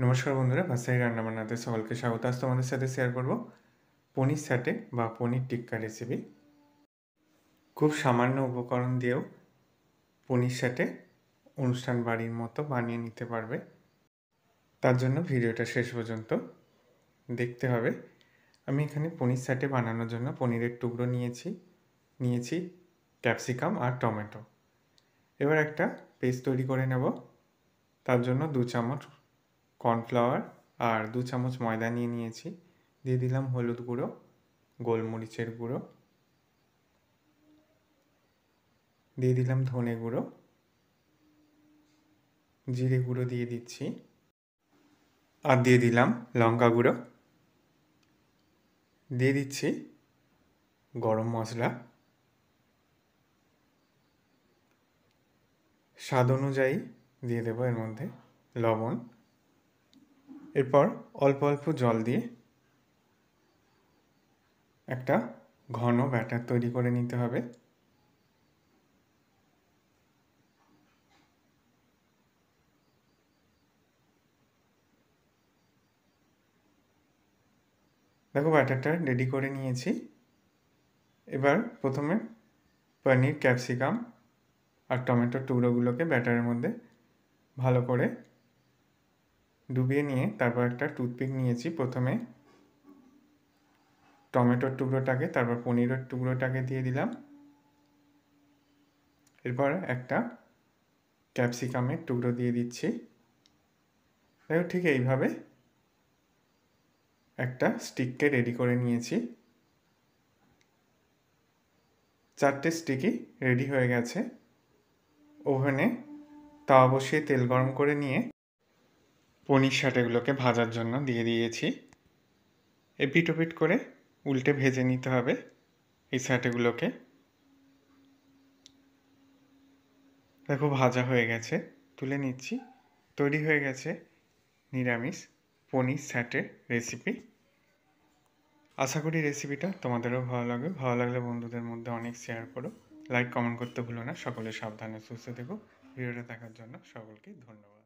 নমস্কার বন্ধুরা, ভাষাই রান্নাবান্নাতে সকলকে স্বাগত। আজ তোমাদের সাথে শেয়ার করব পনির স্যাটে বা পনির টিক্কা রেসিপি। খুব সামান্য উপকরণ দিয়েও পনির স্যাটে অনুষ্ঠান বাড়ির মতো বানিয়ে নিতে পারবে। তার জন্য ভিডিওটা শেষ পর্যন্ত দেখতে হবে। আমি এখানে পনির স্যাটে বানানোর জন্য পনিরের টুকরো নিয়েছি ক্যাপসিকাম আর টমেটো। এবার একটা পেস্ট তৈরি করে নেব। তার জন্য 2 চামচ কর্নফ্লাওয়ার আর 2 চামচ ময়দা নিয়েছি। দিয়ে দিলাম হলুদ গুঁড়ো, গোলমরিচের গুঁড়ো, দিয়ে দিলাম ধনে গুঁড়ো, জিরে গুঁড়ো দিয়ে দিচ্ছি, আর দিয়ে দিলাম লঙ্কা গুঁড়ো, দিয়ে দিচ্ছি গরম মশলা, স্বাদ অনুযায়ী দিয়ে দেবো এর মধ্যে লবণ। এরপর অল্প অল্প জল দিয়ে একটা ঘন ব্যাটার তৈরি করে নিতে হবে। দেখো ব্যাটারটা রেডি করে নিয়েছি। এবার প্রথমে পনির, ক্যাপসিকাম আর টমেটোর টুকরোগুলোকে ব্যাটারের মধ্যে ভালো করে ডুবিয়ে নিয়ে তারপর একটা টুথপিক নিয়েছি। প্রথমে টমেটোর টুকরোটাকে, তারপর পনিরের টুকরোটাকে দিয়ে দিলাম। এরপর একটা ক্যাপসিকামের টুকরো দিয়ে দিচ্ছি। দেখো ঠিক এইভাবে একটা স্টিককে রেডি করে নিয়েছি। 4টে স্টিকই রেডি হয়ে গেছে। ওভেনে তাওয়া বসিয়ে তেল গরম করে নিয়ে পনির স্যাটেগুলোকে ভাজার জন্য দিয়ে দিয়েছি। এপিট ওপিট করে উল্টে ভেজে নিতে হবে এই স্যাটেগুলোকে। দেখো ভাজা হয়ে গেছে, তুলে নিচ্ছি। তৈরি হয়ে গেছে নিরামিষ পনির স্যাটের রেসিপি। আশা করি রেসিপিটা তোমাদেরও ভালো লাগবে। ভালো লাগলে বন্ধুদের মধ্যে অনেক শেয়ার করো, লাইক কমেন্ট করতে ভুলো না। সকলে সাবধানে সুস্থ থেকো। ভিডিওটা দেখার জন্য সকলকে ধন্যবাদ।